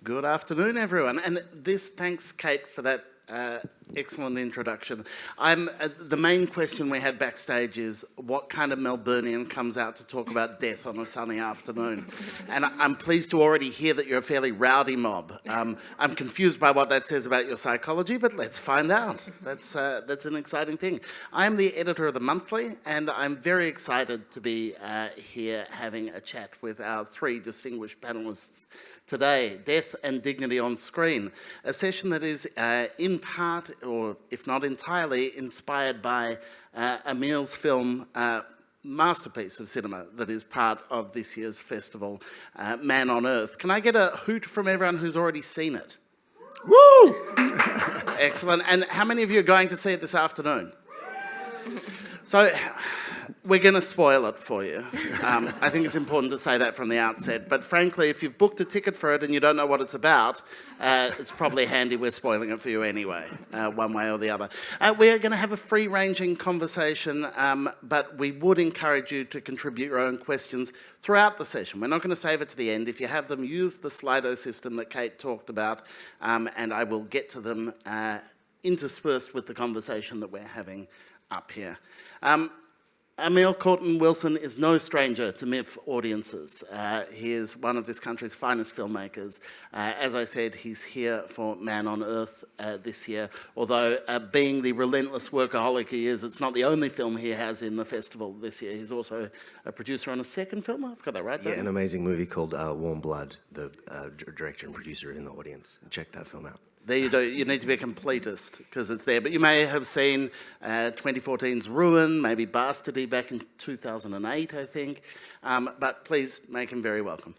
Good afternoon, everyone. And thanks, Kate, for that excellent introduction. The main question we had backstage is, what kind of Melburnian comes out to talk about death on a sunny afternoon? And I'm pleased to already hear that you're a fairly rowdy mob. I'm confused by what that says about your psychology, but let's find out. That's an exciting thing. I'm the editor of The Monthly, and I'm very excited to be here having a chat with our three distinguished panellists today. Death and Dignity on Screen, a session that is in part, or if not entirely, inspired by Amiel's film masterpiece of cinema that is part of this year's festival, Man on Earth. Can I get a hoot from everyone who's already seen it? Woo! Excellent. And how many of you are going to see it this afternoon? So we're going to spoil it for you. I think it's important to say that from the outset. But frankly, if you've booked a ticket for it and you don't know what it's about, it's probably handy we're spoiling it for you anyway, one way or the other. We're going to have a free-ranging conversation, but we would encourage you to contribute your own questions throughout the session. We're not going to save it to the end. If you have them, use the Slido system that Kate talked about, and I will get to them interspersed with the conversation that we're having up here. Amiel Courtin-Wilson is no stranger to MIFF audiences. He is one of this country's finest filmmakers. As I said, he's here for Man on Earth this year, although being the relentless workaholic he is, it's not the only film he has in the festival this year. He's also a producer on a second film. I've got that right, Yeah, an amazing movie called Warm Blood. The director and producer in the audience. Check that film out. There you go. You need to be a completist because it's there. But you may have seen 2014's Ruin, maybe Bastardy back in 2008, I think. But please make him very welcome.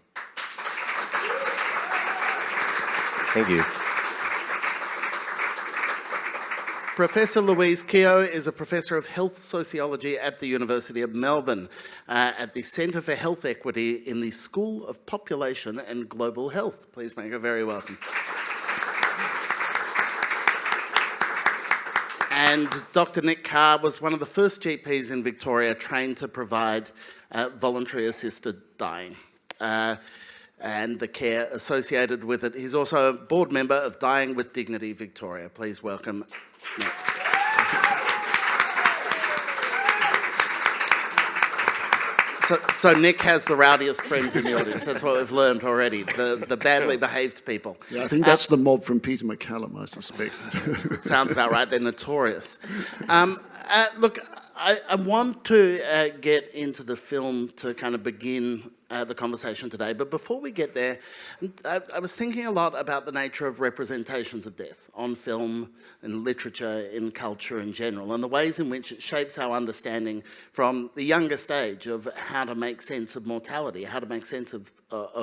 Thank you. Professor Louise Keogh is a professor of health sociology at the University of Melbourne at the Centre for Health Equity in the School of Population and Global Health. Please make her very welcome. And Dr. Nick Carr was one of the first GPs in Victoria trained to provide voluntary assisted dying and the care associated with it. He's also a board member of Dying with Dignity Victoria. Please welcome Nick. So Nick has the rowdiest friends in the audience. That's what we've learned already, the badly behaved people. Yeah, I think that's the mob from Peter McCallum, I suspect. Sounds about right. They're notorious. Look, I want to get into the film to kind of begin the conversation today. But before we get there, I was thinking a lot about the nature of representations of death on film, in literature, in culture in general, and the ways in which it shapes our understanding from the youngest age of how to make sense of mortality, how to make sense of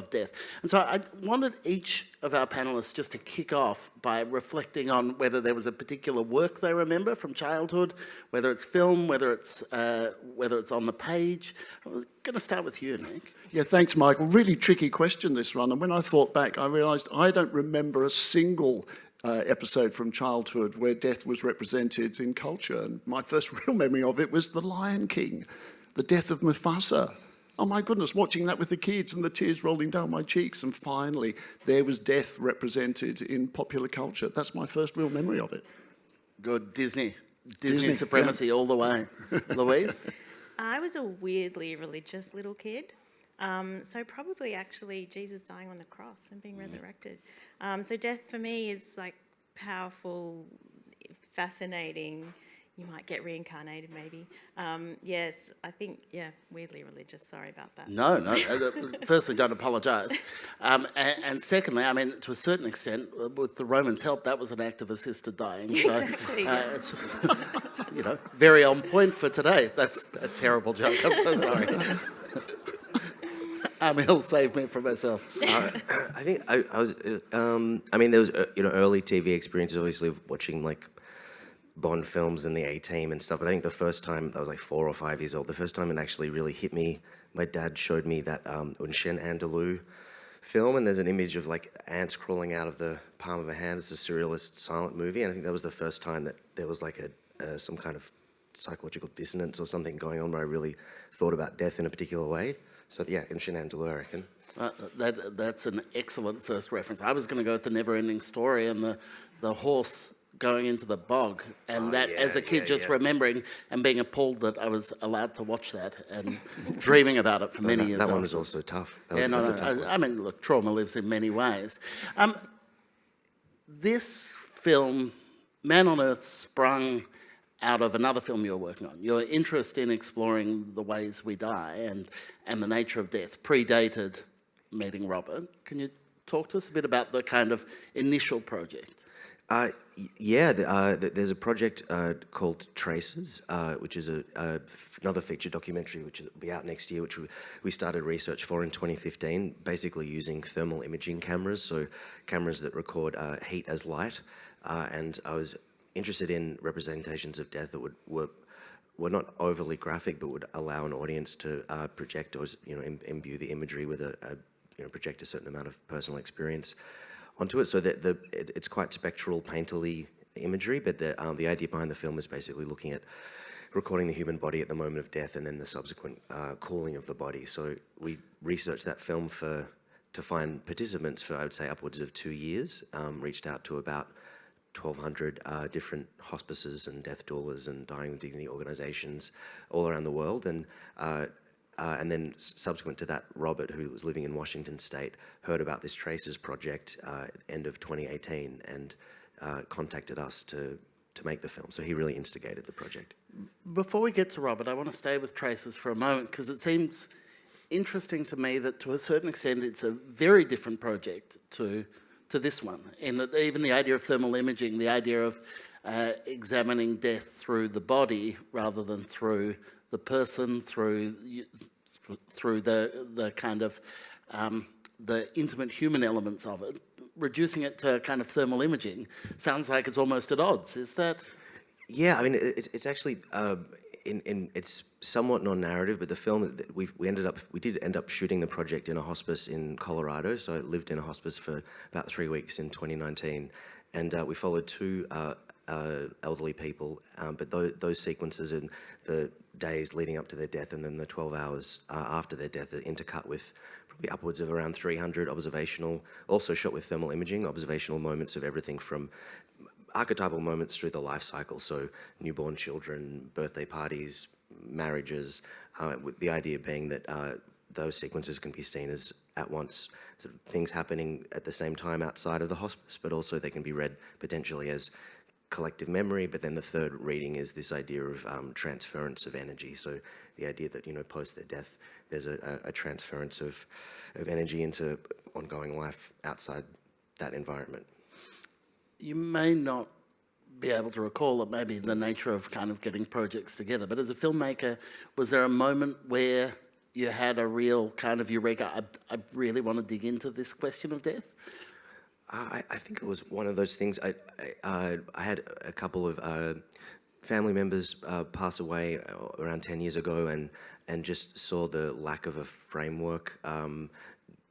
death. And so I wanted each of our panellists just to kick off by reflecting on whether there was a particular work they remember from childhood, whether it's film, whether it's on the page. I was going to start with you, Nick. Yeah, thanks, Michael. Really tricky question, this one. And when I thought back, I realised I don't remember a single episode from childhood where death was represented in culture. And my first real memory of it was The Lion King, the death of Mufasa. Oh my goodness, watching that with the kids and the tears rolling down my cheeks. And finally, there was death represented in popular culture. That's my first real memory of it. Good. Disney supremacy all the way. Louise? I was a weirdly religious little kid. So probably actually Jesus dying on the cross and being resurrected. So death for me is like powerful, fascinating. You might get reincarnated maybe. Yes, I think, weirdly religious. Sorry about that. No. Firstly, don't apologise. And secondly, I mean, to a certain extent, with the Romans' help, that was an act of assisted dying. So, exactly. It's, very on point for today. That's a terrible joke. I'm so sorry. Amiel saved me from myself. I think I was. There was early TV experiences, obviously, of watching like Bond films and the A-Team and stuff. But I think the first time I was like 4 or 5 years old. The first time it actually really hit me. My dad showed me that Un Chien Andalou film, and there's an image of like ants crawling out of the palm of a hand. It's a surrealist silent movie, and I think that was the first time that there was like some kind of psychological dissonance or something going on where I really thought about death in a particular way. So yeah, in Shenandoah, I reckon. That's an excellent first reference. I was going to go with the never-ending story and the horse going into the bog, and as a kid remembering and being appalled that I was allowed to watch that and dreaming about it for many years. That one was also tough. That's a tough one. I mean, look, trauma lives in many ways. This film, Man on Earth, sprung out of another film you were working on. Your interest in exploring the ways we die and the nature of death predated meeting Robert. Can you talk to us a bit about the kind of initial project? There's a project called Traces, which is another feature documentary which will be out next year, which we started research for in 2015, basically using thermal imaging cameras, so cameras that record heat as light, and I was interested in representations of death that were not overly graphic, but would allow an audience to project or imbue the imagery with project a certain amount of personal experience onto it, so that it's quite spectral, painterly imagery, but the idea behind the film is basically looking at recording the human body at the moment of death and then the subsequent cooling of the body. So we researched that film to find participants for, I would say, upwards of 2 years, reached out to about 1,200 different hospices and death doulas and dying with dignity organisations all around the world, and then subsequent to that, Robert, who was living in Washington State, heard about this Traces project end of 2018 and contacted us to make the film. So he really instigated the project. Before we get to Robert, I want to stay with Traces for a moment, because it seems interesting to me that to a certain extent it's a very different project to this one, in that even the idea of thermal imaging, the idea of examining death through the body rather than through the person, through the kind of the intimate human elements of it, reducing it to kind of thermal imaging, sounds like it's almost at odds. Is that? Yeah, I mean, it's actually it's somewhat non-narrative, but the film we did end up shooting the project in a hospice in Colorado. So I lived in a hospice for about 3 weeks in 2019, and we followed two elderly people, but those sequences in the days leading up to their death and then the 12 hours after their death are intercut with probably upwards of around 300 observational, also shot with thermal imaging, observational moments of everything from archetypal moments through the life cycle, so newborn children, birthday parties, marriages, with the idea being that those sequences can be seen as at once sort of things happening at the same time outside of the hospice, but also they can be read potentially as collective memory. But then the third reading is this idea of transference of energy. So the idea that, post their death, there's a transference of energy into ongoing life outside that environment. You may not be able to recall it, maybe the nature of kind of getting projects together, but as a filmmaker, was there a moment where you had a real kind of eureka, I really want to dig into this question of death? I think it was one of those things. I had a couple of family members pass away around 10 years ago, and just saw the lack of a framework,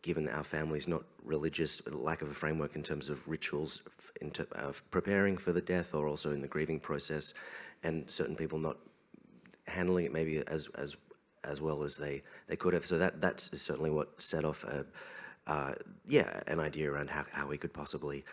given that our family's not religious, a lack of a framework in terms of rituals of preparing for the death or also in the grieving process, and certain people not handling it maybe as well as they could have. So that's certainly what set off an idea around how we could possibly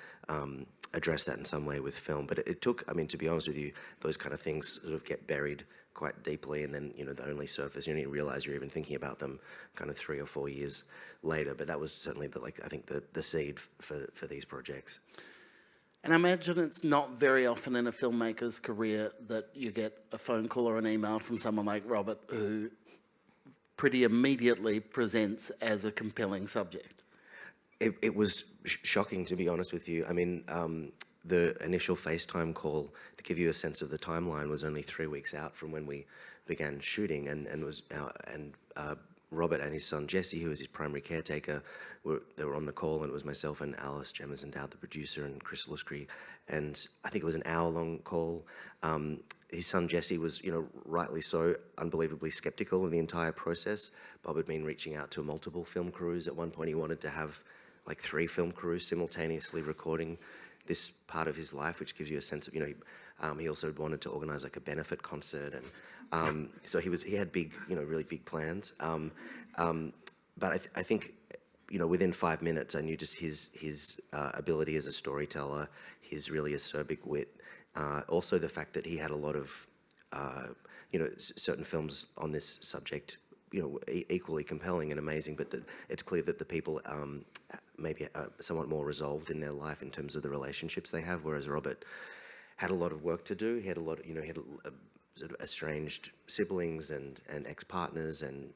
address that in some way with film. But it took, to be honest with you, those kind of things sort of get buried quite deeply, and then, they only surface. You don't even realise you're even thinking about them kind of 3 or 4 years later. But that was certainly, the seed for these projects. And I imagine it's not very often in a filmmaker's career that you get a phone call or an email from someone like Robert, who pretty immediately presents as a compelling subject. It was shocking, to be honest with you. The initial FaceTime call, to give you a sense of the timeline, was only 3 weeks out from when we began shooting, and Robert and his son Jesse, who was his primary caretaker, they were on the call, and it was myself and Alice Jemmers and Dowd, the producer, and Chris Luscri, and I think it was an hour-long call. His son Jesse was, rightly so, unbelievably sceptical of the entire process. Bob had been reaching out to multiple film crews. At one point, he wanted to have 3 film crews simultaneously recording this part of his life, which gives you a sense of, he also wanted to organise like a benefit concert, and so he had big, really big plans. But I think, within 5 minutes, I knew just his ability as a storyteller, his really acerbic wit, also the fact that he had a lot of, certain films on this subject, equally compelling and amazing, but that it's clear that the people maybe are somewhat more resolved in their life in terms of the relationships they have, whereas Robert had a lot of work to do. He had a lot of, he had sort of estranged siblings and ex-partners, and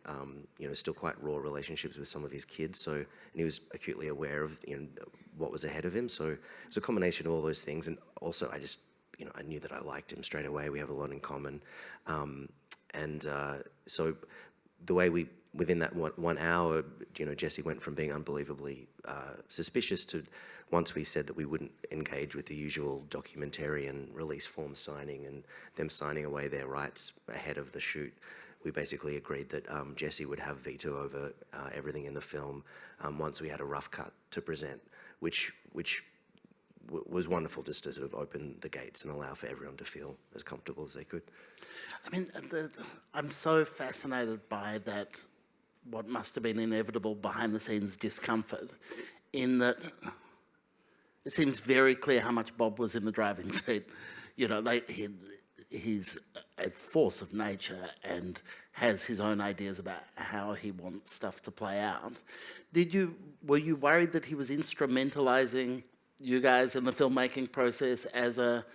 still quite raw relationships with some of his kids. So, and he was acutely aware of what was ahead of him. So it was a combination of all those things, and also I just I knew that I liked him straight away. We have a lot in common, so the way within that 1 hour, Jesse went from being unbelievably suspicious to, once we said that we wouldn't engage with the usual documentarian release form signing and them signing away their rights ahead of the shoot, we basically agreed that Jesse would have veto over everything in the film once we had a rough cut to present, which was wonderful, just to sort of open the gates and allow for everyone to feel as comfortable as they could. I mean, I'm so fascinated by that, what must have been inevitable behind-the-scenes discomfort, in that it seems very clear how much Bob was in the driving seat. He's a force of nature and has his own ideas about how he wants stuff to play out. Were you worried that he was instrumentalizing you guys in the filmmaking process as a...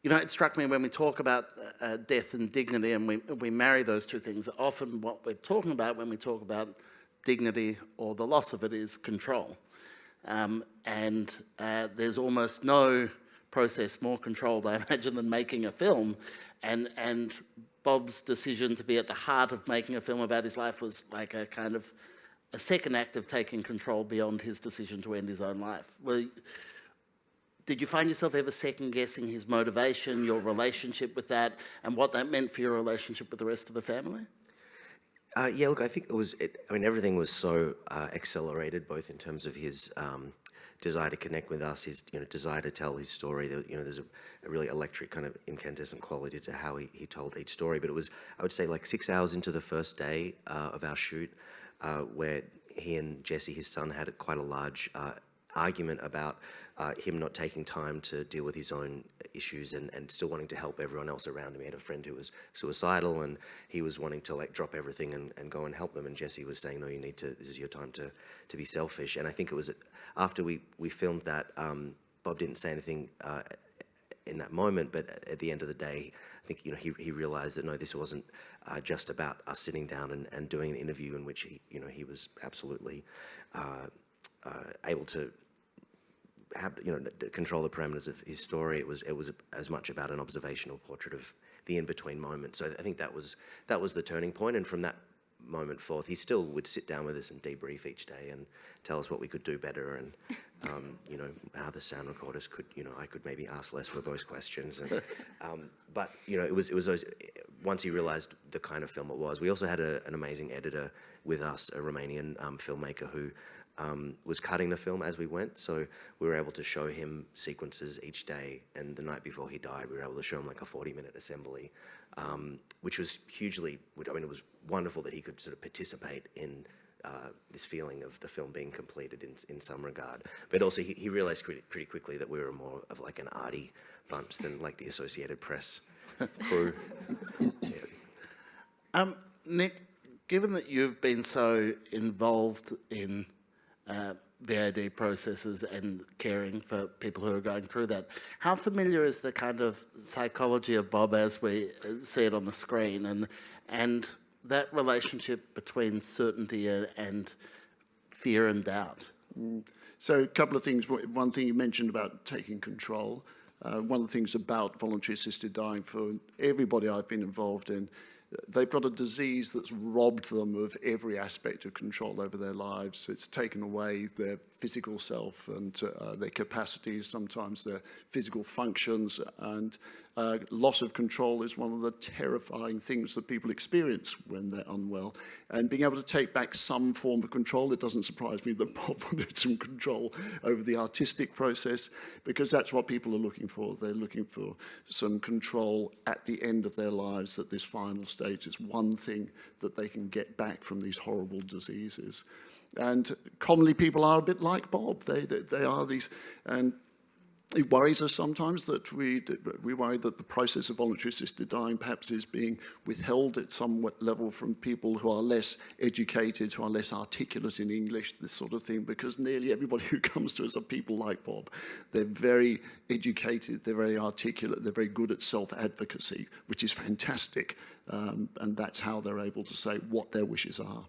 it struck me when we talk about death and dignity, and we marry those two things, often what we're talking about when we talk about dignity or the loss of it is control. And there's almost no process more controlled, I imagine, than making a film. And Bob's decision to be at the heart of making a film about his life was like a kind of a second act of taking control beyond his decision to end his own life. Did you find yourself ever second-guessing his motivation, your relationship with that, and what that meant for your relationship with the rest of the family? Yeah, look, I think everything was so accelerated, both in terms of his desire to connect with us, his desire to tell his story. There's a really electric kind of incandescent quality to how he told each story. But it was, I would say, like 6 hours into the first day of our shoot, where he and Jesse, his son, had quite a large argument about him not taking time to deal with his own issues and still wanting to help everyone else around him. He had a friend who was suicidal, and he was wanting to drop everything and go and help them, and Jesse was saying, no, this is your time to be selfish. And I think it was after we filmed that, Bob didn't say anything in that moment, but at the end of the day, I think he realized that no, this wasn't just about us sitting down and doing an interview in which he was absolutely able to have control the parameters of his story. It was as much about an observational portrait of the in-between moment. So I think that was the turning point, and from that moment forth, he still would sit down with us and debrief each day and tell us what we could do better, and how the sound recorders could, I could maybe ask less verbose questions, and but it was those, once he realized the kind of film it was. We also had an amazing editor with us, a Romanian filmmaker who was cutting the film as we went, so we were able to show him sequences each day, and the night before he died, we were able to show him like a 40-minute assembly, which was hugely, it was wonderful that he could sort of participate in this feeling of the film being completed in some regard. But also he realized pretty quickly that we were more of like an arty bunch than like the Associated Press crew. Yeah. Nick, given that you've been so involved in VOD processes and caring for people who are going through that, how familiar is the kind of psychology of Bob as we see it on the screen, and that relationship between certainty and fear and doubt? So a couple of things. One thing you mentioned about taking control. One of the things about voluntary assisted dying for everybody I've been involved in, they've got a disease that's robbed them of every aspect of control over their lives. It's taken away their physical self and their capacities, sometimes their physical functions, and loss of control is one of the terrifying things that people experience when they're unwell. And being able to take back some form of control, it doesn't surprise me that Bob wanted some control over the artistic process, because that's what people are looking for. They're looking for some control at the end of their lives, at this final stage. It's one thing that they can get back from these horrible diseases. And commonly people are a bit like Bob. They are these, and it worries us sometimes that we worry that the process of voluntary assisted dying perhaps is being withheld at some level from people who are less educated, who are less articulate in English, this sort of thing, because nearly everybody who comes to us are people like Bob. They're very educated, they're very articulate, they're very good at self-advocacy, which is fantastic, and that's how they're able to say what their wishes are.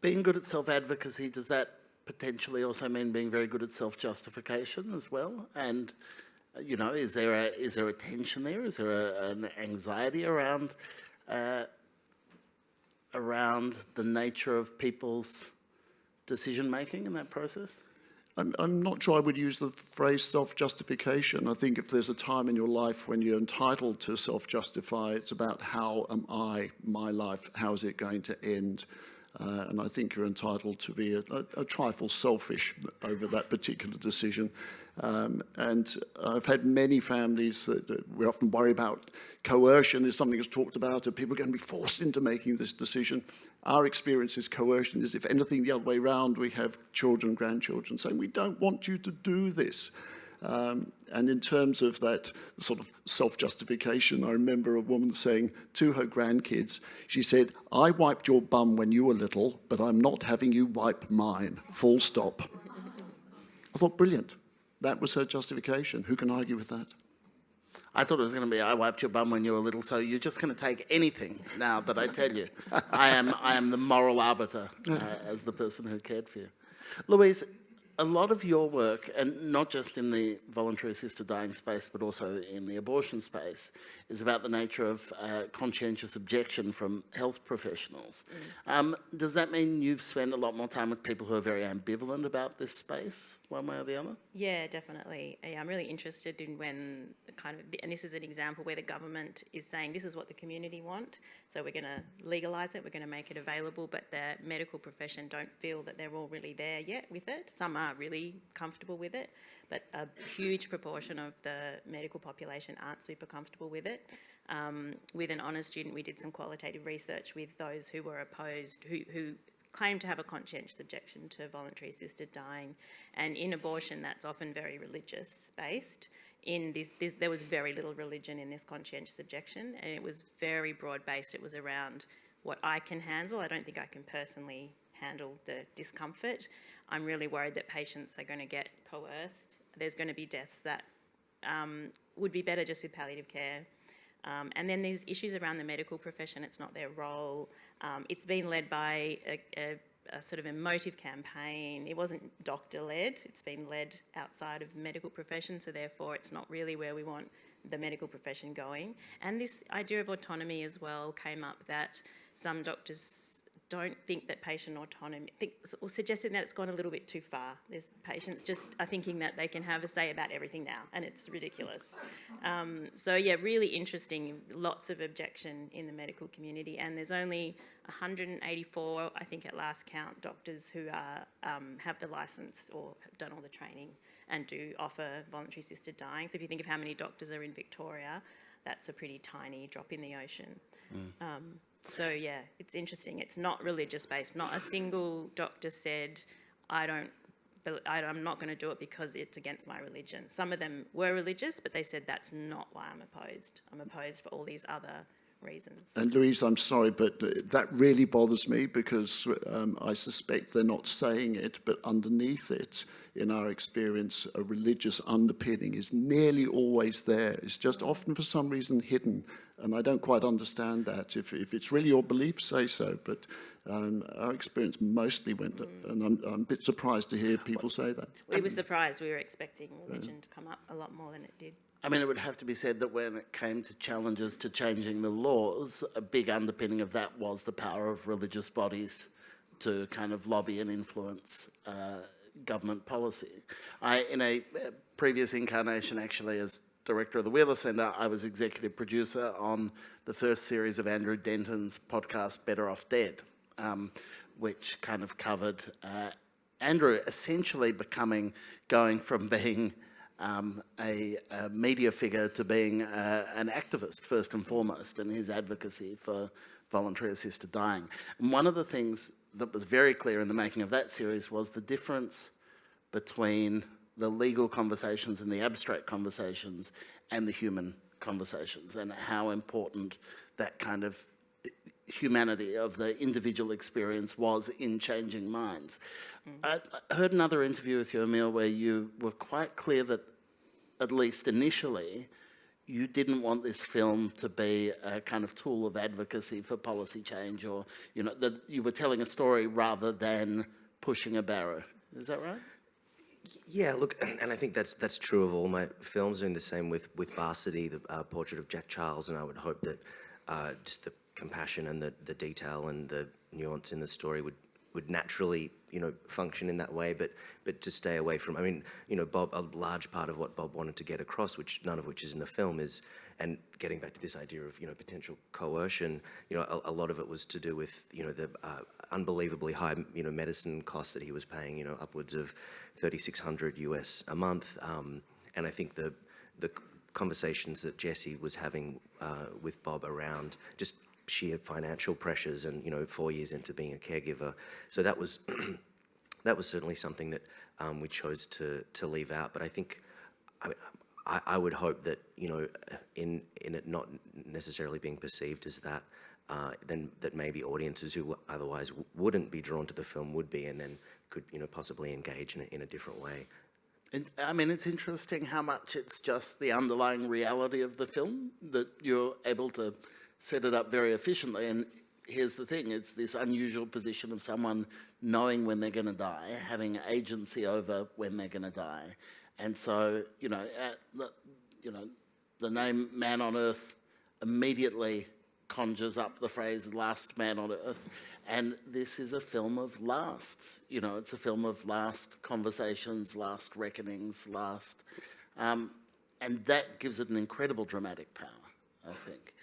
Being good at self-advocacy, does that potentially also mean being very good at self-justification as well? And, you know, is there a tension there? Is there an anxiety around the nature of people's decision-making in that process? I'm not sure I would use the phrase self-justification. I think if there's a time in your life when you're entitled to self-justify, it's about how am I, my life, how is it going to end? And I think you're entitled to be a trifle selfish over that particular decision. And I've had many families that we often worry about. Coercion is something that's talked about, and people are going to be forced into making this decision. Our experience is coercion is, if anything, the other way around. We have children, grandchildren saying, we don't want you to do this. And in terms of that sort of self-justification, I remember a woman saying to her grandkids, she said, I wiped your bum when you were little, but I'm not having you wipe mine, full stop. I thought, brilliant. That was her justification. Who can argue with that? I thought it was going to be, I wiped your bum when you were little, so you're just going to take anything now that I tell you. I am the moral arbiter as the person who cared for you. Louise, a lot of your work, and not just in the voluntary assisted dying space, but also in the abortion space, is about the nature of conscientious objection from health professionals. Does that mean you spend a lot more time with people who are very ambivalent about this space, one way or the other? Yeah, definitely. Yeah, I'm really interested in when and this is an example where the government is saying this is what the community want, so we're going to legalise it, we're going to make it available, but the medical profession don't feel that they're all really there yet with it. Some are really comfortable with it, but a huge proportion of the medical population aren't super comfortable with it. With an honours student, we did some qualitative research with those who were opposed, who claim to have a conscientious objection to voluntary assisted dying, and in abortion that's often very religious based. In this there was very little religion in this conscientious objection, and it was very broad based. It was around what I can handle. I don't think I can personally handle the discomfort. I'm really worried that patients are going to get coerced. There's going to be deaths that would be better just with palliative care. And then there's issues around the medical profession. It's not their role. It's been led by a sort of emotive campaign. It wasn't doctor-led. It's been led outside of the medical profession, so therefore it's not really where we want the medical profession going. And this idea of autonomy as well came up, that some doctors don't think that patient autonomy, or suggesting that it's gone a little bit too far. There's patients just are thinking that they can have a say about everything now, and it's ridiculous. So yeah, really interesting, lots of objection in the medical community, and there's only 184, I think at last count, doctors who are, have the licence or have done all the training and do offer voluntary assisted dying. So if you think of how many doctors are in Victoria, that's a pretty tiny drop in the ocean. So yeah, it's interesting. It's not religious based. Not a single doctor said, I'm not going to do it because it's against my religion. Some of them were religious, but they said that's not why I'm opposed. I'm opposed for all these other reasons. And Louise, I'm sorry, but that really bothers me, because I suspect they're not saying it, but underneath it, in our experience, a religious underpinning is nearly always there. It's just often for some reason hidden, and I don't quite understand that. If it's really your belief, say so, but our experience mostly went, and I'm a bit surprised to hear people say that. We were surprised. We were expecting religion to come up a lot more than it did. I mean, it would have to be said that when it came to challenges to changing the laws, a big underpinning of that was the power of religious bodies to kind of lobby and influence government policy. In a previous incarnation, actually, as director of the Wheeler Centre, I was executive producer on the first series of Andrew Denton's podcast, Better Off Dead, which kind of covered Andrew essentially going from being a media figure to being an activist, first and foremost, in his advocacy for voluntary assisted dying. And one of the things that was very clear in the making of that series was the difference between the legal conversations and the abstract conversations and the human conversations, and how important that kind of humanity of the individual experience was in changing minds. I heard another interview with you, Amiel, where you were quite clear that, at least initially, you didn't want this film to be a kind of tool of advocacy for policy change, or, you know, that you were telling a story rather than pushing a barrow. Is that right? Yeah, look, and I think that's true of all my films. Doing the same with Bastardy, the portrait of Jack Charles, and I would hope that just the compassion and the detail and the nuance in the story would naturally, you know, function in that way, but to stay away from, I mean, you know, Bob, a large part of what Bob wanted to get across, which none of which is in the film, is, and getting back to this idea of, you know, potential coercion, you know, a lot of it was to do with, you know, the unbelievably high, you know, medicine costs that he was paying, you know, upwards of $3,600 US a month, and I think the conversations that Jesse was having with Bob around just sheer financial pressures, and, you know, 4 years into being a caregiver. So that was that was certainly something that we chose to leave out. But I think I would hope that, you know, in it not necessarily being perceived as that, then that maybe audiences who otherwise wouldn't be drawn to the film would be, and then could, you know, possibly engage in a different way. And, I mean, it's interesting how much it's just the underlying reality of the film that you're able to set it up very efficiently. And here's the thing, it's this unusual position of someone knowing when they're going to die, having agency over when they're going to die. And so, you know, the name Man on Earth immediately conjures up the phrase last man on earth. And this is a film of lasts. You know, it's a film of last conversations, last reckonings, and that gives it an incredible dramatic power, I think.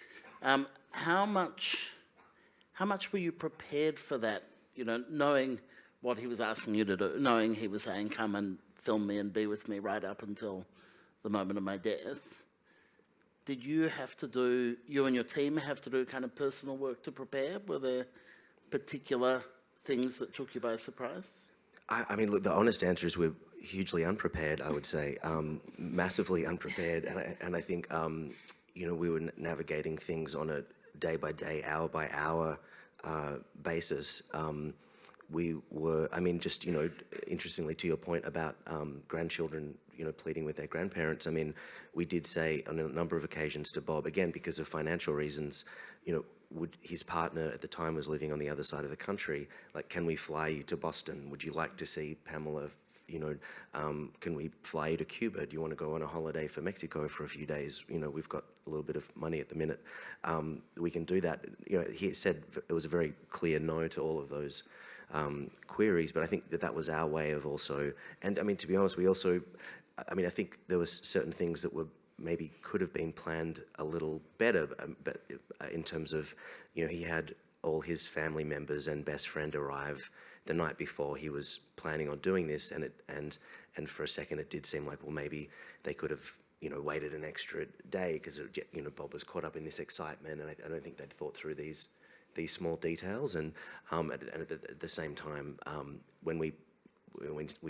How much were you prepared for that, you know, knowing what he was asking you to do, knowing he was saying, come and film me and be with me right up until the moment of my death? Did you and your team have to do kind of personal work to prepare? Were there particular things that took you by surprise? I mean, look, the honest answer is we're hugely unprepared, I would say, massively unprepared. And I think, you know, we were navigating things on a day-by-day, hour-by-hour basis. We were, I mean, just, you know, interestingly to your point about grandchildren, you know, pleading with their grandparents, I mean, we did say on a number of occasions to Bob, again, because of financial reasons, you know, his partner at the time was living on the other side of the country, like, can we fly you to Boston? Would you like to see Pamela? You know, can we fly you to Cuba? Do you want to go on a holiday for Mexico for a few days? You know, we've got a little bit of money at the minute. We can do that. You know, he said it was a very clear no to all of those queries, but I think that was our way of also, and I mean, to be honest, we also, I mean, I think there was certain things that were maybe could have been planned a little better, but in terms of, you know, he had all his family members and best friend arrive the night before he was planning on doing this, and for a second it did seem like, well, maybe they could have, you know, waited an extra day because, you know, Bob was caught up in this excitement, and I don't think they'd thought through these small details, and at the same time, when we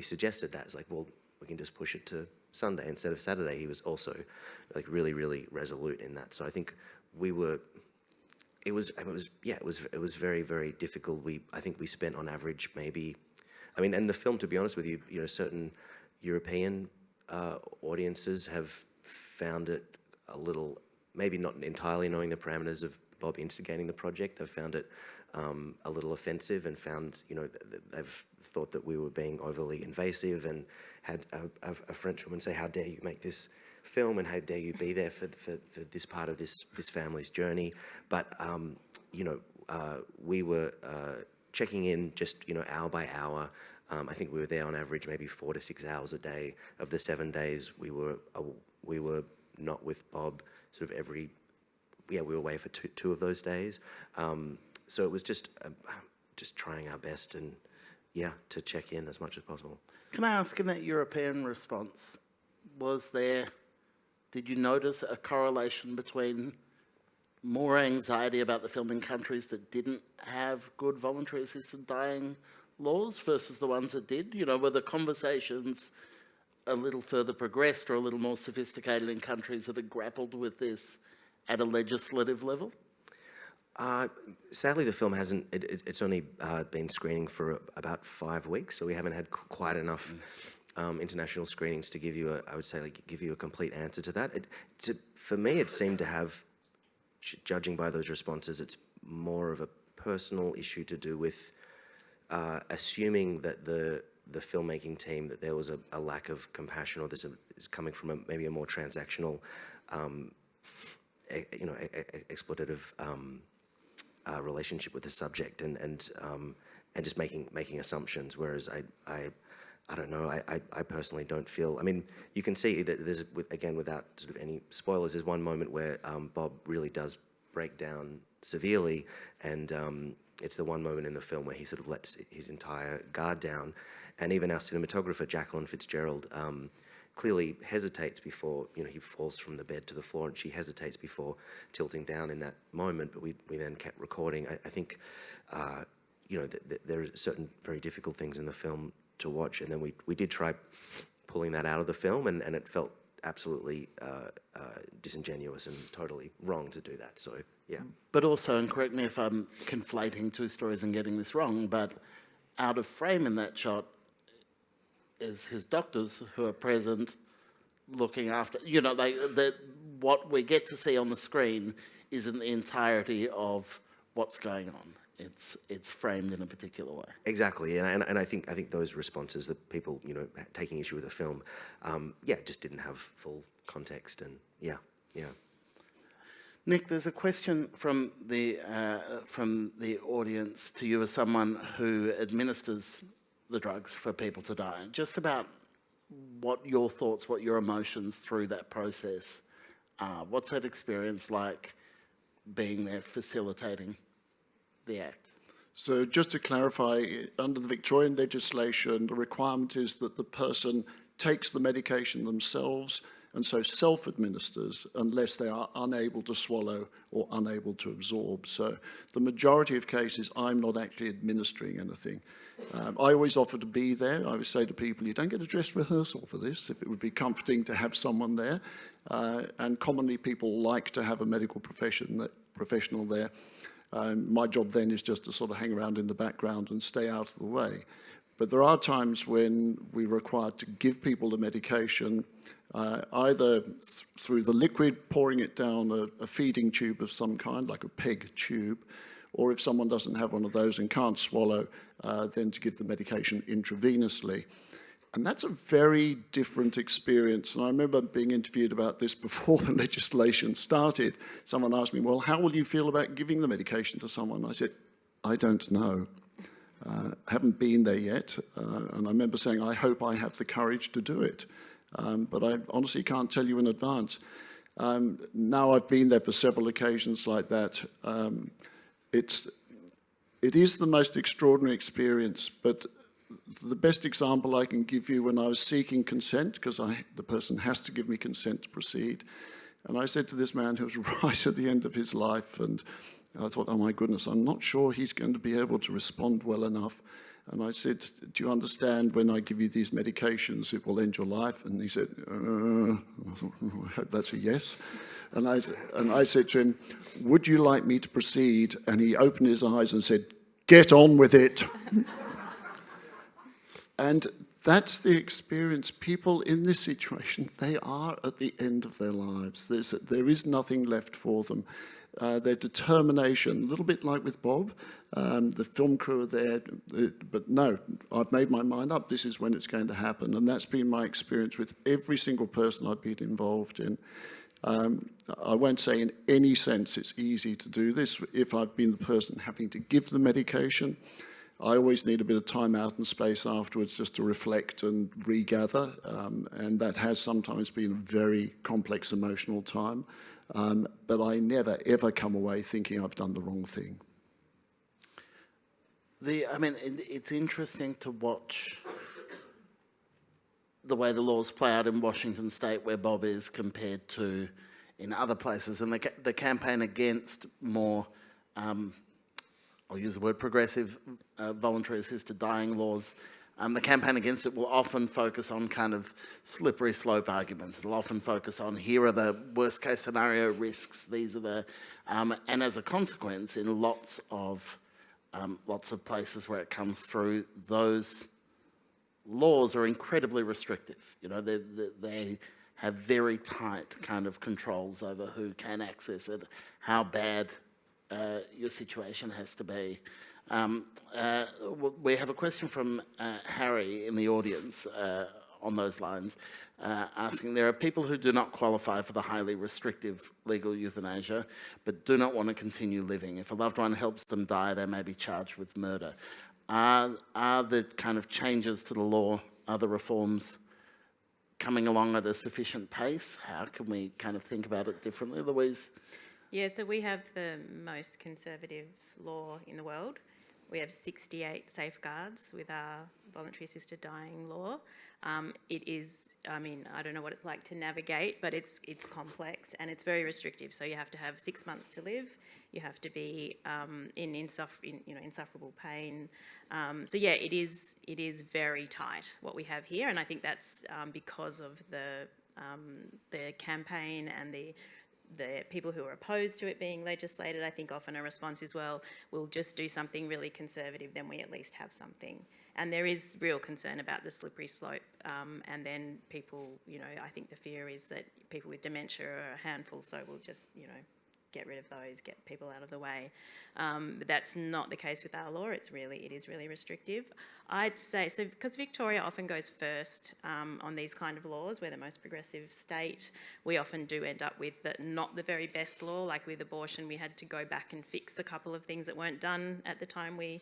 suggested that, it's like, well, we can just push it to Sunday instead of Saturday. He was also like really, really resolute in that. So I think we were. It was very, very difficult. I think we spent on average maybe, I mean, and the film, to be honest with you, you know, certain European audiences have found it a little, maybe not entirely knowing the parameters of Bob instigating the project. They've found it a little offensive, and found, you know, they've thought that we were being overly invasive, and had a French woman say, how dare you make this film, and how dare you be there for this part of this family's journey. But you know, we were checking in just, you know, hour by hour, I think we were there on average maybe 4 to 6 hours a day. Of the 7 days, we were not with Bob sort of we were away for two of those days. So it was just trying our best and to check in as much as possible. Can I ask, in that European response, did you notice a correlation between more anxiety about the film in countries that didn't have good voluntary assisted dying laws versus the ones that did? You know, were the conversations a little further progressed or a little more sophisticated in countries that had grappled with this at a legislative level? Sadly, the film hasn't. It's only been screening for about 5 weeks, so we haven't had quite enough international screenings to give you give you a complete answer to that. For me, it seemed to have, judging by those responses, it's more of a personal issue to do with assuming that the filmmaking team, that there was a lack of compassion, or this is coming from maybe a more transactional, exploitative relationship with the subject, and just making assumptions. Whereas I don't know. I personally don't feel. I mean, you can see that there's, again, without sort of any spoilers, there's one moment where Bob really does break down severely, and it's the one moment in the film where he sort of lets his entire guard down, and even our cinematographer Jacqueline Fitzgerald clearly hesitates before he falls from the bed to the floor, and she hesitates before tilting down in that moment. But we then kept recording. I think there are certain very difficult things in the film to watch, and then we did try pulling that out of the film, and it felt absolutely disingenuous and totally wrong to do that. So yeah. But also, and correct me if I'm conflating two stories and getting this wrong, but out of frame in that shot is his doctors who are present looking after, what we get to see on the screen isn't the entirety of what's going on. It's framed in a particular way. Exactly, and I think those responses, that people taking issue with the film, just didn't have full context, and yeah. Nick, there's a question from the audience to you as someone who administers the drugs for people to die, just about what your thoughts, what your emotions through that process are. What's that experience like, being there facilitating the act? So just to clarify, under the Victorian legislation, the requirement is that the person takes the medication themselves, and so self-administers unless they are unable to swallow or unable to absorb. So the majority of cases, I'm not actually administering anything. I always offer to be there. I always say to people, you don't get a dress rehearsal for this, if it would be comforting to have someone there. And commonly people like to have a medical professional there. My job then is just to sort of hang around in the background and stay out of the way. But there are times when we're required to give people the medication, either through the liquid, pouring it down a feeding tube of some kind, like a PEG tube, or if someone doesn't have one of those and can't swallow, then to give the medication intravenously. And that's a very different experience. And I remember being interviewed about this before the legislation started. Someone asked me, well, how will you feel about giving the medication to someone? I said, I don't know. I haven't been there yet. And I remember saying, I hope I have the courage to do it. But I honestly can't tell you in advance. Now I've been there for several occasions like that. It is the most extraordinary experience, but the best example I can give you, when I was seeking consent, because the person has to give me consent to proceed, and I said to this man who was right at the end of his life, and I thought, oh my goodness, I'm not sure he's going to be able to respond well enough. And I said, do you understand when I give you these medications, it will end your life? And he said, I thought, I hope that's a yes. And I said to him, would you like me to proceed? And he opened his eyes and said, get on with it. And that's the experience. People in this situation, they are at the end of their lives. There is nothing left for them. Their determination, a little bit like with Bob, the film crew are there, but no, I've made my mind up, this is when it's going to happen. And that's been my experience with every single person I've been involved in. I won't say in any sense it's easy to do this. If I've been the person having to give the medication, I always need a bit of time out and space afterwards just to reflect and regather, and that has sometimes been a very complex emotional time, but I never ever come away thinking I've done the wrong thing. It's interesting to watch the way the laws play out in Washington State, where Bob is, compared to in other places, and the campaign against more, I'll use the word progressive, voluntary assisted dying laws. The campaign against it will often focus on kind of slippery slope arguments. It'll often focus on, here are the worst case scenario risks, these are the, and as a consequence, in lots of places where it comes through, those laws are incredibly restrictive. You know, they have very tight kind of controls over who can access it, how bad your situation has to be. We have a question from Harry in the audience on those lines, asking, there are people who do not qualify for the highly restrictive legal euthanasia, but do not want to continue living. If a loved one helps them die, they may be charged with murder. Are the kind of changes to the law, are the reforms coming along at a sufficient pace? How can we kind of think about it differently, Louise? Yeah, so we have the most conservative law in the world. We have 68 safeguards with our voluntary assisted dying law. It is, I don't know what it's like to navigate, but it's complex and it's very restrictive. So you have to have 6 months to live. You have to be in insufferable pain. So yeah, it is very tight what we have here, and I think that's because of the campaign and the people who are opposed to it being legislated. I think often a response is, well, we'll just do something really conservative, then we at least have something. And there is real concern about the slippery slope. And then people, I think the fear is that people with dementia are a handful, so we'll just, get rid of those, get people out of the way. But that's not the case with our law. It is really restrictive. I'd say, so because Victoria often goes first on these kind of laws, we're the most progressive state, we often do end up with not the very best law. Like with abortion, we had to go back and fix a couple of things that weren't done at the time we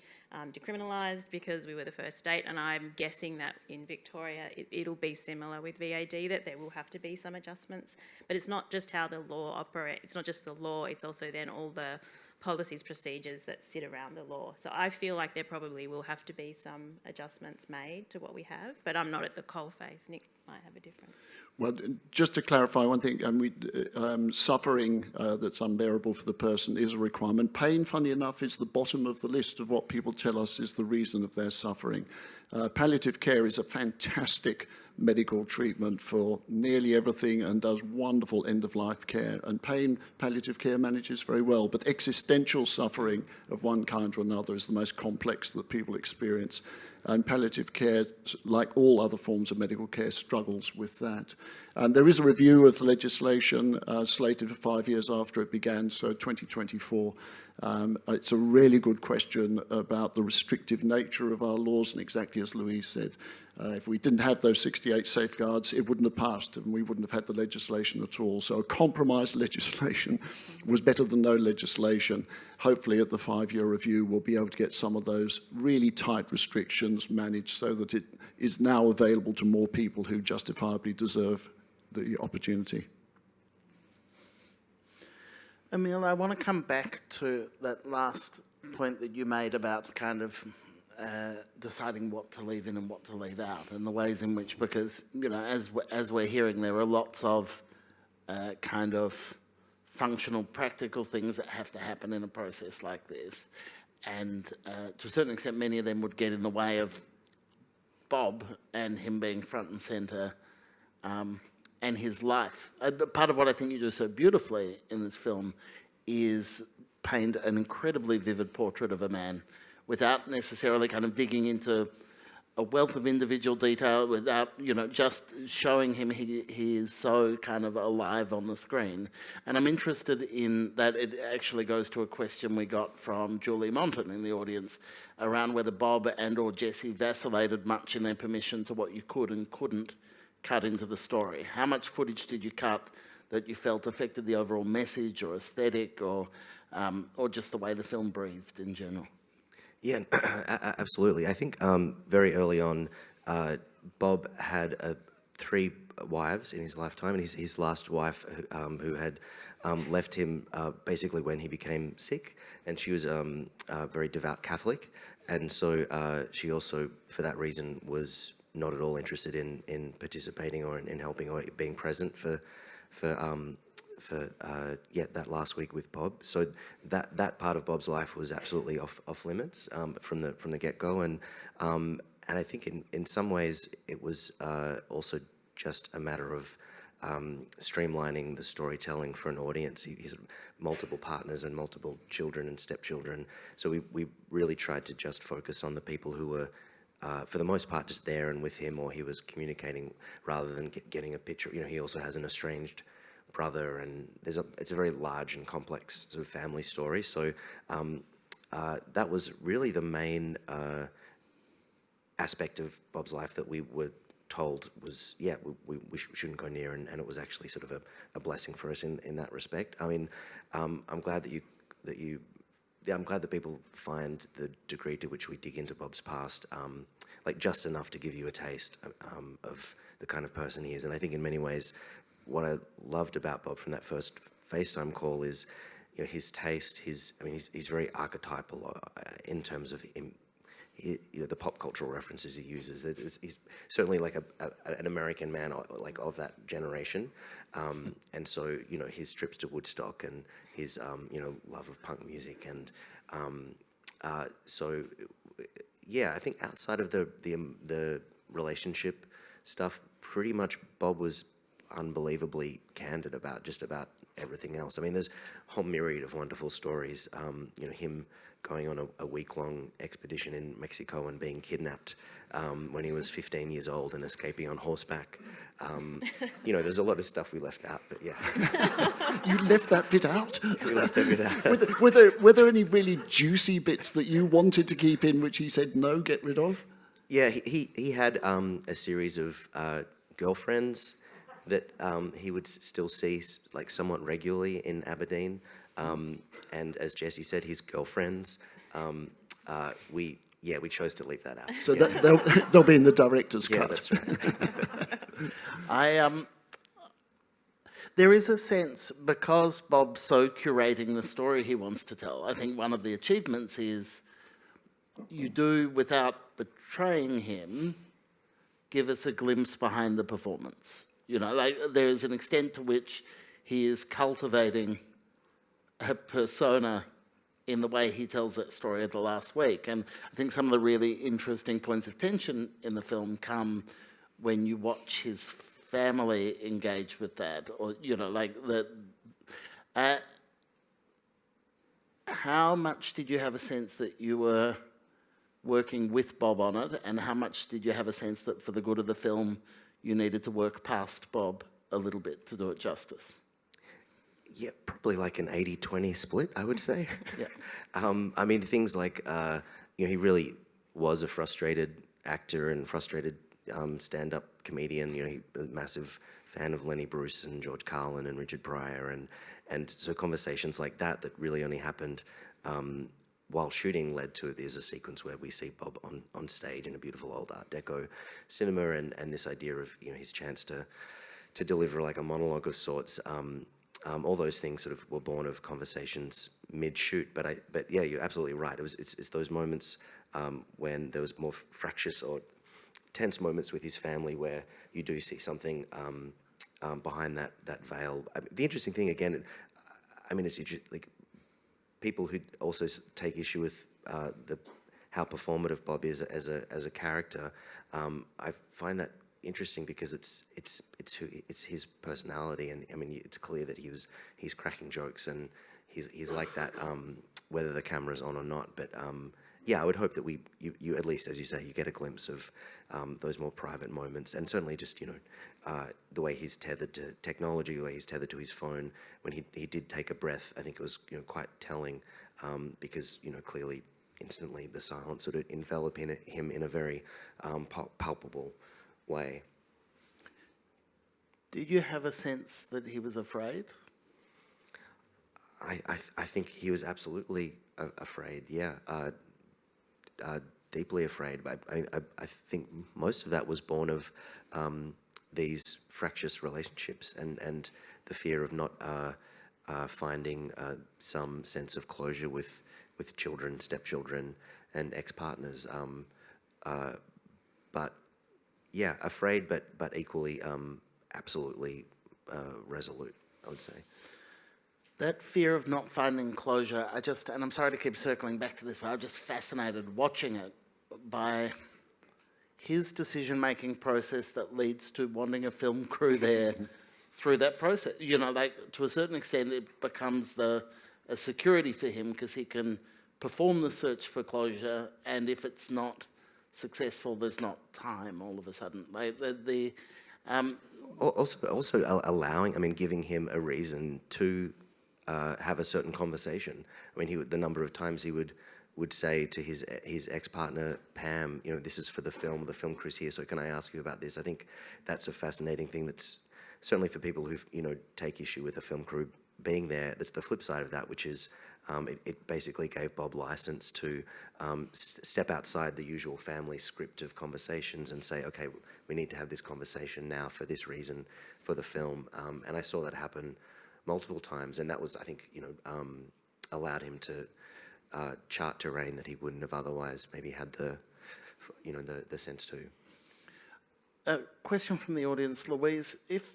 decriminalised, because we were the first state, and I'm guessing that in Victoria it'll be similar with VAD, that there will have to be some adjustments. But it's not just how the law operates, it's not just the law, it's also then all the policies, procedures that sit around the law. So I feel like there probably will have to be some adjustments made to what we have, but I'm not at the coalface. Nick might have a different. Well, just to clarify one thing, suffering that's unbearable for the person is a requirement. Pain, funny enough, is the bottom of the list of what people tell us is the reason of their suffering. Palliative care is a fantastic medical treatment for nearly everything and does wonderful end-of-life care. And pain, palliative care manages very well. But existential suffering of one kind or another is the most complex that people experience. And palliative care, like all other forms of medical care, struggles with that. There is a review of the legislation slated for 5 years after it began, so 2024. It's a really good question about the restrictive nature of our laws, and exactly as Louise said, if we didn't have those 68 safeguards, it wouldn't have passed and we wouldn't have had the legislation at all. So a compromise legislation was better than no legislation. Hopefully at the 5-year review we'll be able to get some of those really tight restrictions managed so that it is now available to more people who justifiably deserve the opportunity. Amiel, I want to come back to that last point that you made about kind of deciding what to leave in and what to leave out, and the ways in which, because, as we're hearing, there are lots of kind of functional, practical things that have to happen in a process like this. And to a certain extent, many of them would get in the way of Bob and him being front and centre and his life. Part of what I think you do so beautifully in this film is paint an incredibly vivid portrait of a man without necessarily kind of digging into a wealth of individual detail, without, just showing him he is so kind of alive on the screen. And I'm interested in that it actually goes to a question we got from Julie Monton in the audience around whether Bob and or Jesse vacillated much in their permission to what you could and couldn't cut into the story. How much footage did you cut that you felt affected the overall message or aesthetic or just the way the film breathed in general? Yeah, absolutely. I think very early on, Bob had 3 wives in his lifetime, and his last wife, who had left him basically when he became sick, and she was a very devout Catholic, and so she also, for that reason, was not at all interested in participating or in helping or being present for that last week with Bob. So that part of Bob's life was absolutely off limits from the get-go, and I think in some ways it was also just a matter of streamlining the storytelling for an audience. He has multiple partners and multiple children and stepchildren, so we really tried to just focus on the people who were for the most part just there and with him, or he was communicating, rather than getting a picture. You know, he also has an estranged brother, and it's a very large and complex sort of family story. So that was really the main aspect of Bob's life that we were told was, we shouldn't go near, and it was actually sort of a blessing for us in that respect. I mean, I'm glad I'm glad that people find the degree to which we dig into Bob's past, like just enough to give you a taste of the kind of person he is. And I think in many ways, what I loved about Bob from that first FaceTime call is, you know, his taste. He's very archetypal in terms of him. The pop cultural references he uses. He's certainly like an American man, like of that generation, and so, you know, his trips to Woodstock and his love of punk music, and so I think outside of the relationship stuff, pretty much Bob was unbelievably candid about just about everything else. I mean, there's a whole myriad of wonderful stories. Him going on a week-long expedition in Mexico and being kidnapped when he was 15 years old and escaping on horseback. There's a lot of stuff we left out, but yeah. You left that bit out? We left that bit out. Were there any really juicy bits that you wanted to keep in, which he said, no, get rid of? Yeah, he had a series of girlfriends that he would still see like somewhat regularly in Aberdeen. And as Jesse said, his girlfriends, we chose to leave that out. So they'll be in the director's cut. Yeah, that's right. There is a sense, because Bob's so curating the story he wants to tell, I think one of the achievements is you do, without betraying him, give us a glimpse behind the performance. You know, like there is an extent to which he is cultivating a persona in the way he tells that story of the last week. And I think some of the really interesting points of tension in the film come when you watch his family engage with that, or, you know, like how much did you have a sense that you were working with Bob on it, and how much did you have a sense that for the good of the film you needed to work past Bob a little bit to do it justice? Yeah, probably like an 80-20 split, I would say. Yeah. I mean, things like, he really was a frustrated actor and frustrated stand-up comedian. You know, he a massive fan of Lenny Bruce and George Carlin and Richard Pryor, and so conversations like that really only happened while shooting led to, there's a sequence where we see Bob on stage in a beautiful old Art Deco cinema, and this idea of, you know, his chance to deliver like a monologue of sorts. All those things sort of were born of conversations mid-shoot, but yeah, you're absolutely right. It's those moments when there was more fractious or tense moments with his family where you do see something behind that veil. The interesting thing, again, I mean, it's like people who also take issue with how performative Bob is as a character. I find that interesting because it's his personality, and I mean, it's clear that he's cracking jokes and he's like that whether the camera's on or not. But I would hope that you at least, as you say, you get a glimpse of those more private moments, and certainly just, you know, the way he's tethered to technology, the way he's tethered to his phone. When he did take a breath, I think it was, you know, quite telling, because, you know, clearly instantly the silence sort of enveloped him in a very palpable way. Did you have a sense that he was afraid? I think he was absolutely afraid, yeah. deeply afraid. But I think most of that was born of these fractious relationships and the fear of not finding some sense of closure with children, stepchildren, and ex-partners. But yeah, afraid, but equally absolutely resolute, I would say. That fear of not finding closure, and I'm sorry to keep circling back to this, but I'm just fascinated watching it by his decision-making process that leads to wanting a film crew there through that process. You know, like, to a certain extent, it becomes a security for him because he can perform the search for closure, and if it's not successful, there's not time all of a sudden. Like, Also allowing, giving him a reason to have a certain conversation. The number of times he would say to his ex-partner, Pam, this is for the film crew's here, so can I ask you about this? I think that's a fascinating thing that's certainly for people who, take issue with a film crew being there. That's the flip side of that, which is it basically gave Bob license to step outside the usual family script of conversations and say, okay, we need to have this conversation now for this reason, for the film. And I saw that happen multiple times, and that was, I think, allowed him to chart terrain that he wouldn't have otherwise maybe had the sense to. A question from the audience, Louise. If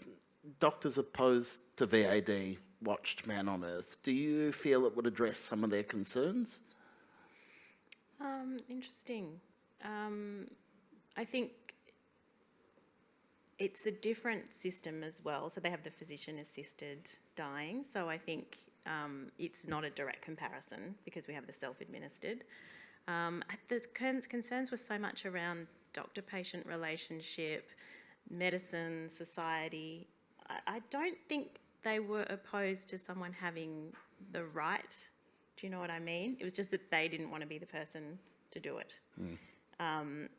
doctors opposed to VAD watched Man on Earth, do you feel it would address some of their concerns? Interesting. I think it's a different system as well. So they have the physician-assisted dying. So I think it's not a direct comparison because we have the self-administered. The concerns were so much around doctor-patient relationship, medicine, society. I don't think they were opposed to someone having the right. Do you know what I mean? It was just that they didn't want to be the person to do it.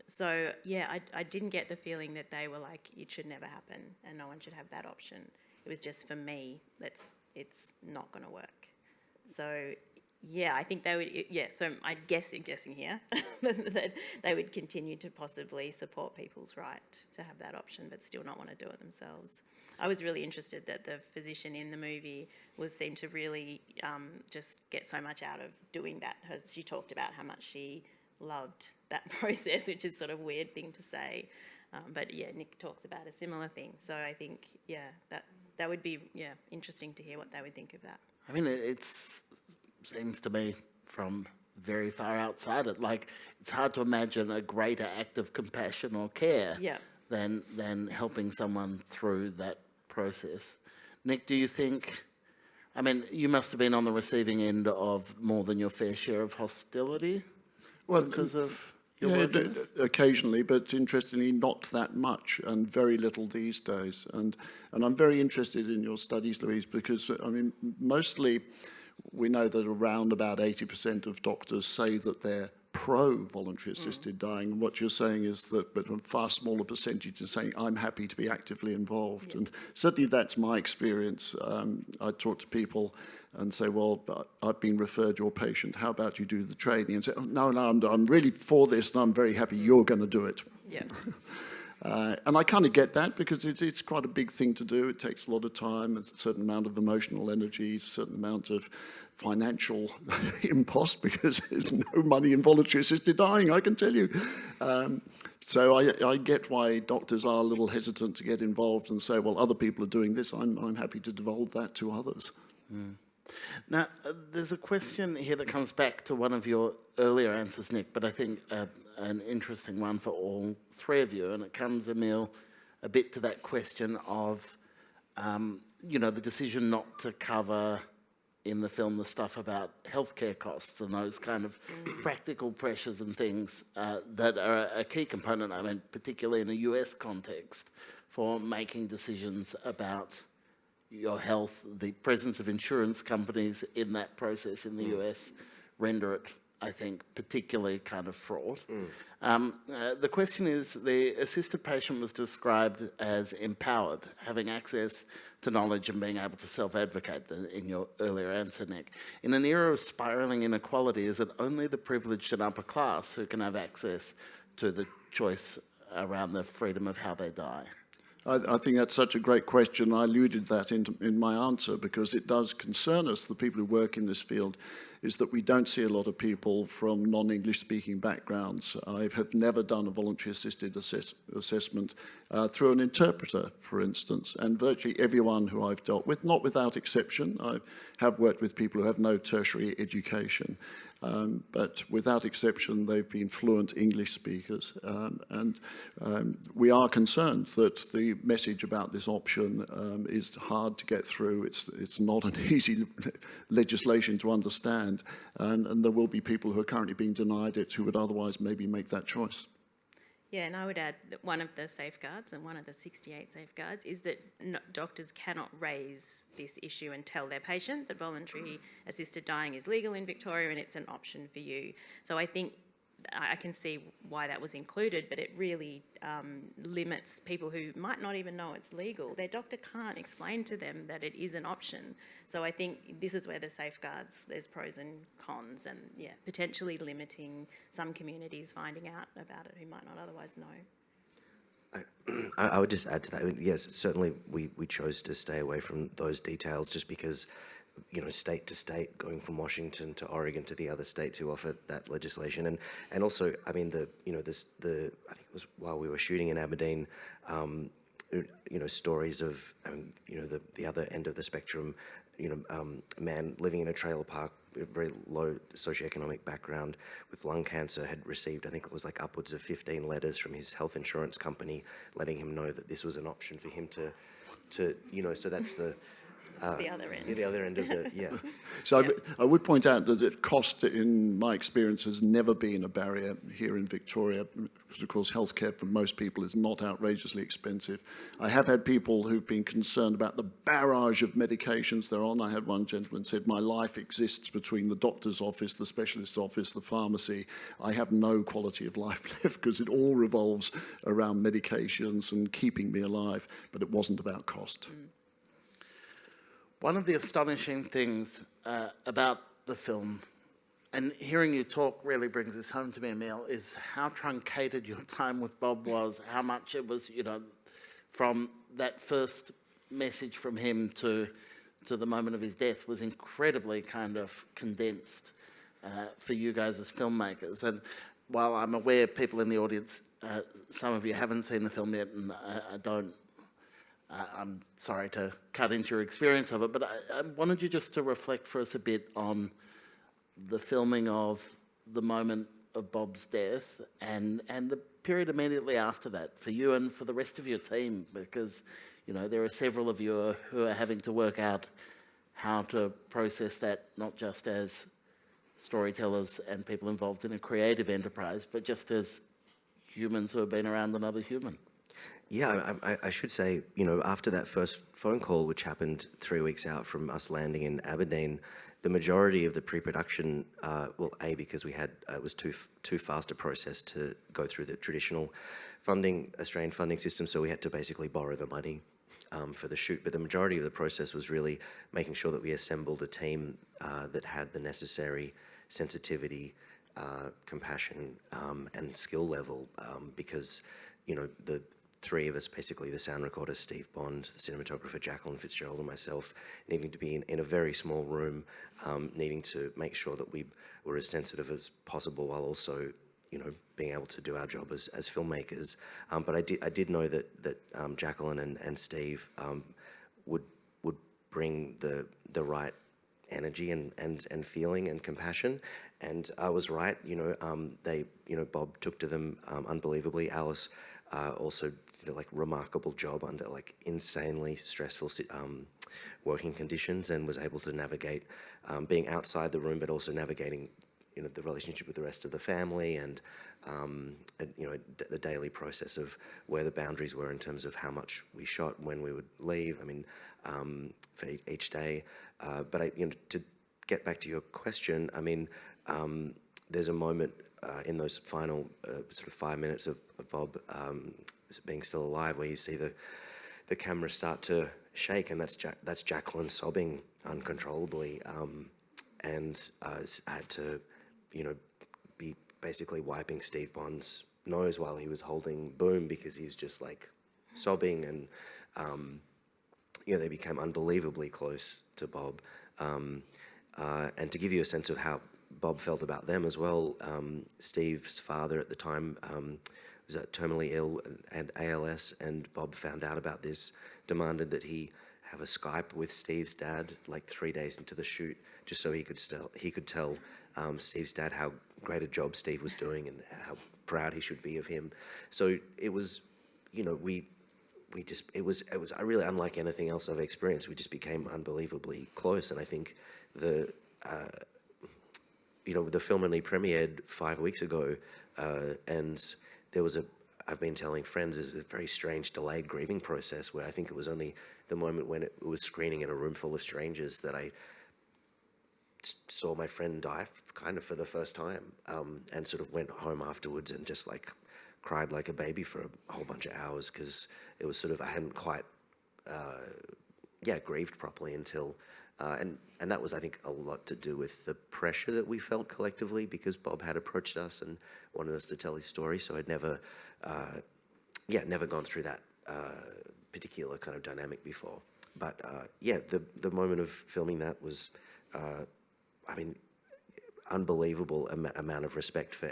So, yeah, I didn't get the feeling that they were like, it should never happen and no one should have that option. It was just, for me, it's not going to work. So, yeah, I think they would, so I'm guessing here that they would continue to possibly support people's right to have that option but still not want to do it themselves. I was really interested that the physician in the movie seemed to really just get so much out of doing that. She talked about how much she loved that process, which is sort of a weird thing to say. But yeah, Nick talks about a similar thing. So I think, that would be, interesting to hear what they would think of that. I mean, it seems to me from very far outside it, like, it's hard to imagine a greater act of compassion or care than helping someone through that process. Nick, do you think, you must have been on the receiving end of more than your fair share of hostility because of your work in this? Occasionally, but interestingly not that much, and very little these days. And I'm very interested in your studies, Louise, because, mostly we know that around about 80% of doctors say that they're pro-voluntary assisted dying, and what you're saying is that, but a far smaller percentage is saying, I'm happy to be actively involved. And certainly that's my experience. I talk to people and say, well, I've been referred your patient, how about you do the training? And say, oh, no, I'm really for this, and I'm very happy you're going to do it. Yeah. And I kind of get that because it's quite a big thing to do. It takes a lot of time, a certain amount of emotional energy, a certain amount of financial impost because there's no money in voluntary assisted dying, I can tell you. So I get why doctors are a little hesitant to get involved and say, well, other people are doing this. I'm happy to devolve that to others. Now, there's a question here that comes back to one of your earlier answers, Nick, but I think an interesting one for all three of you, and it comes, Amiel, a bit to that question of, the decision not to cover in the film the stuff about healthcare costs and those kind of practical pressures and things that are a key component, particularly in a US context, for making decisions about your health. The presence of insurance companies in that process in the US render it I think, particularly kind of fraught. The question is, the assisted patient was described as empowered, having access to knowledge and being able to self-advocate, in your earlier answer, Nick. In an era of spiralling inequality, is it only the privileged and upper class who can have access to the choice around the freedom of how they die? I think that's such a great question. I alluded that in my answer because it does concern us, the people who work in this field, is that we don't see a lot of people from non-English speaking backgrounds. I have never done a voluntary assisted assessment through an interpreter, for instance, and virtually everyone who I've dealt with, not without exception, I have worked with people who have no tertiary education, but without exception they've been fluent English speakers, and we are concerned that the message about this option is hard to get through. It's not an easy legislation to understand, and there will be people who are currently being denied it who would otherwise maybe make that choice. Yeah, and I would add that one of the safeguards, and one of the 68 safeguards, is that doctors cannot raise this issue and tell their patient that voluntary assisted dying is legal in Victoria and it's an option for you. So I think I can see why that was included, but it really limits people who might not even know it's legal. Their doctor can't explain to them that it is an option. So I think this is where the safeguards, there's pros and cons, and yeah, potentially limiting some communities finding out about it who might not otherwise know. I would just add to that. I mean, yes, certainly we chose to stay away from those details just because, you know, state to state, going from Washington to Oregon to the other states who offer that legislation, and also, I mean, I think it was while we were shooting in Aberdeen, you know, stories of, you know, the other end of the spectrum, you know, a man living in a trailer park, very low socioeconomic background with lung cancer, had received, I think it was like upwards of 15 letters from his health insurance company letting him know that this was an option for him to you know, so that's the the other end. Yeah, the other end of the, yeah. So yeah. I would point out that cost, in my experience, has never been a barrier here in Victoria, because of course healthcare for most people is not outrageously expensive. I have had people who've been concerned about the barrage of medications they're on. I had one gentleman said, my life exists between the doctor's office, the specialist's office, the pharmacy. I have no quality of life left because it all revolves around medications and keeping me alive, but it wasn't about cost. One of the astonishing things about the film, and hearing you talk really brings this home to me, Amiel, is how truncated your time with Bob was, how much it was, you know, from that first message from him to the moment of his death was incredibly kind of condensed for you guys as filmmakers. And while I'm aware people in the audience, some of you haven't seen the film yet, and I'm sorry to cut into your experience of it, but I wanted you just to reflect for us a bit on the filming of the moment of Bob's death and the period immediately after that for you and for the rest of your team, because, you know, there are several of you who are having to work out how to process that, not just as storytellers and people involved in a creative enterprise, but just as humans who have been around another human. Yeah, I should say, you know, after that first phone call, which happened 3 weeks out from us landing in Aberdeen, the majority of the pre-production, well, because we had, it was too fast a process to go through the traditional Australian funding system, so we had to basically borrow the money for the shoot. But the majority of the process was really making sure that we assembled a team that had the necessary sensitivity, compassion, and skill level, because, you know, the three of us, basically the sound recorder, Steve Bond, the cinematographer, Jacqueline Fitzgerald, and myself, needing to be in a very small room, needing to make sure that we were as sensitive as possible while also, you know, being able to do our job as filmmakers. But I did know that Jacqueline and Steve would bring the right energy and feeling and compassion, and I was right. You know, Bob took to them unbelievably. Alice also did a remarkable job under insanely stressful working conditions, and was able to navigate being outside the room, but also navigating, you know, the relationship with the rest of the family, and you know, the daily process of where the boundaries were in terms of how much we shot, when we would leave. I mean, for each day. But you know, to get back to your question, I mean, there's a moment in those final sort of 5 minutes of Bob being still alive where you see the camera start to shake, and that's Jacqueline sobbing uncontrollably, and had to, be basically wiping Steve Bond's nose while he was holding Boom, because he was just like sobbing, and they became unbelievably close to Bob. And to give you a sense of how Bob felt about them as well, Steve's father at the time was terminally ill and ALS, and Bob found out about this, demanded that he have a Skype with Steve's dad like 3 days into the shoot, just so he could tell Steve's dad how great a job Steve was doing and how proud he should be of him. So it was, it was really unlike anything else I've experienced. We just became unbelievably close, and I think the film only premiered 5 weeks ago, and there was I've been telling friends, there's a very strange delayed grieving process where I think it was only the moment when it was screening in a room full of strangers that I saw my friend die kind of for the first time, and sort of went home afterwards and just like cried like a baby for a whole bunch of hours, because it was sort of, I hadn't quite grieved properly until and that was, I think, a lot to do with the pressure that we felt collectively, because Bob had approached us and wanted us to tell his story. So I'd never gone through that particular kind of dynamic before. But the moment of filming that was, unbelievable amount of respect for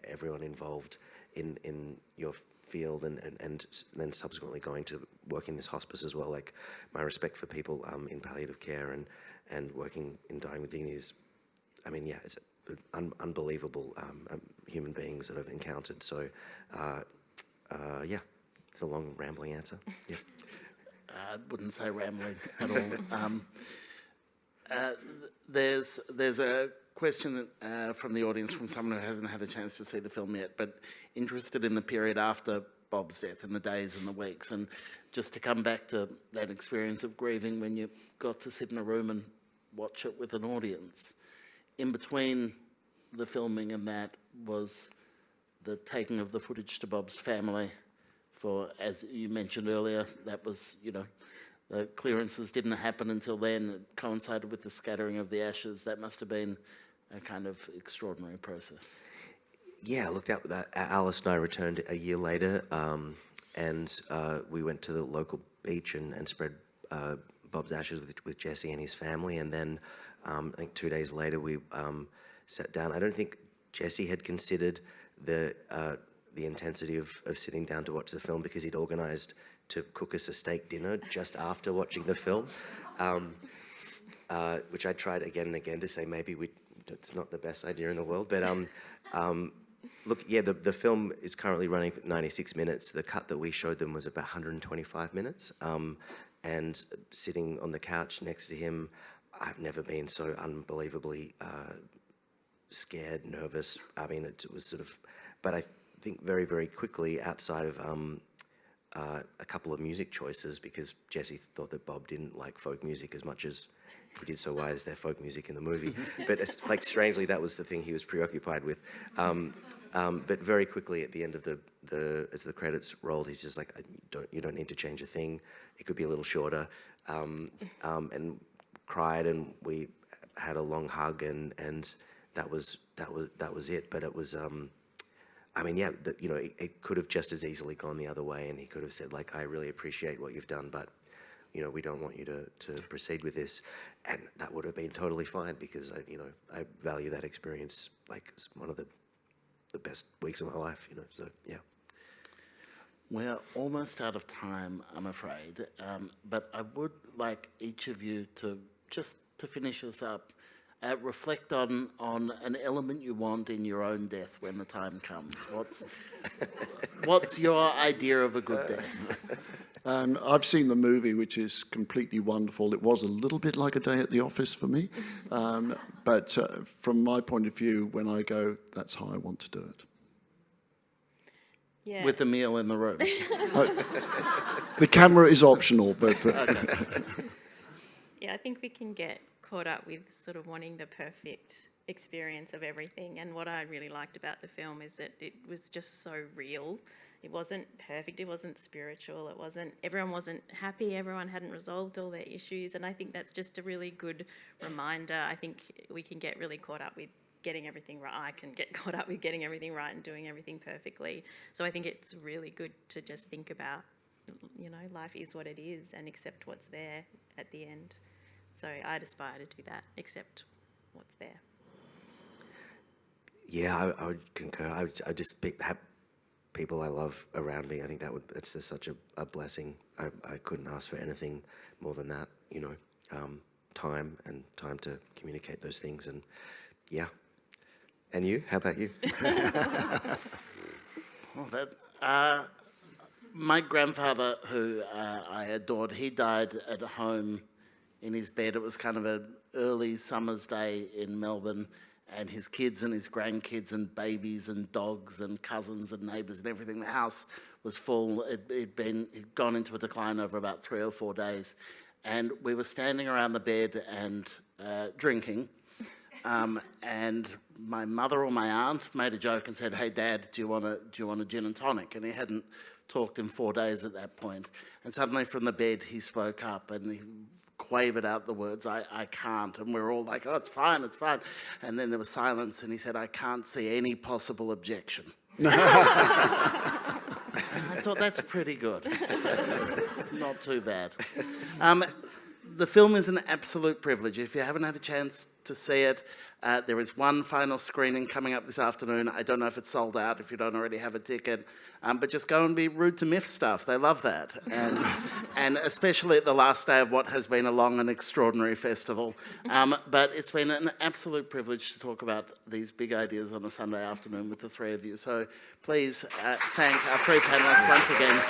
everyone involved in your field, and then subsequently going to work in this hospice as well. Like, my respect for people in palliative care and working in dying with dignity is, it's unbelievable human beings that I've encountered. So, it's a long, rambling answer. Yeah. I wouldn't say rambling at all. There's a question from the audience from someone who hasn't had a chance to see the film yet, but interested in the period after Bob's death and the days and the weeks, and just to come back to that experience of grieving when you got to sit in a room and watch it with an audience. In between the filming and that was the taking of the footage to Bob's family for, as you mentioned earlier, that was, the clearances didn't happen until then. It coincided with the scattering of the ashes. That must have been a kind of extraordinary process. Yeah, look, Alice and I returned a year later, and we went to the local beach and spread Bob's ashes with Jesse and his family, and then I think 2 days later we sat down. I don't think Jesse had considered the intensity of sitting down to watch the film, because he'd organised to cook us a steak dinner just after watching the film, which I tried again and again to say maybe it's not the best idea in the world, but look, yeah, the film is currently running 96 minutes. The cut that we showed them was about 125 minutes, and sitting on the couch next to him, I've never been so unbelievably scared, nervous. It was sort of, but I think very, very quickly, outside of a couple of music choices, because Jesse thought that Bob didn't like folk music as much as he did So Why Is There Folk Music in the movie. But like, strangely, that was the thing he was preoccupied with. But very quickly at the end of as the credits rolled, he's just like, you don't need to change a thing. It could be a little shorter. And cried, and we had a long hug, and that was it. But it was, it could have just as easily gone the other way, and he could have said, like, I really appreciate what you've done, but we don't want you to proceed with this, and that would have been totally fine, because I value that experience like it's one of the best weeks of my life, so yeah. We're almost out of time, I'm afraid, but I would like each of you to, just to finish us up, reflect on an element you want in your own death when the time comes. What's your idea of a good death? I've seen the movie, which is completely wonderful. It was a little bit like a day at the office for me, but from my point of view, when I go, that's how I want to do it. Yeah. With Amiel in the room. The camera is optional, but... Yeah, I think we can get caught up with sort of wanting the perfect experience of everything. And what I really liked about the film is that it was just so real. It wasn't perfect, it wasn't spiritual, everyone wasn't happy, everyone hadn't resolved all their issues, and I think that's just a really good reminder. I think we can get really caught up with getting everything right. I can get caught up with getting everything right and doing everything perfectly. So I think it's really good to just think about, life is what it is and accept what's there at the end. So I'd aspire to do that, accept what's there. Yeah, I would concur. I just have people I love around me. I think that's just such a blessing. I couldn't ask for anything more than that, time to communicate those things. And yeah. And you? How about you? Well, my grandfather, who I adored, he died at home in his bed. It was kind of an early summer's day in Melbourne, and his kids and his grandkids and babies and dogs and cousins and neighbours and everything. The house was full. It'd gone into a decline over about 3 or 4 days. And we were standing around the bed and drinking. And my mother or my aunt made a joke and said, "Hey, Dad, do you want a gin and tonic?" And he hadn't talked in 4 days at that point. And suddenly from the bed, he spoke up and he quavered out the words, I can't. And we were all like, "Oh, it's fine, it's fine." And then there was silence and he said, "I can't see any possible objection." I thought, that's pretty good. It's not too bad. The film is an absolute privilege. If you haven't had a chance to see it, there is one final screening coming up this afternoon. I don't know if it's sold out, if you don't already have a ticket. But just go and be rude to MIFF staff. They love that. And especially at the last day of what has been a long and extraordinary festival. But it's been an absolute privilege to talk about these big ideas on a Sunday afternoon with the three of you. So please thank our three panellists once again.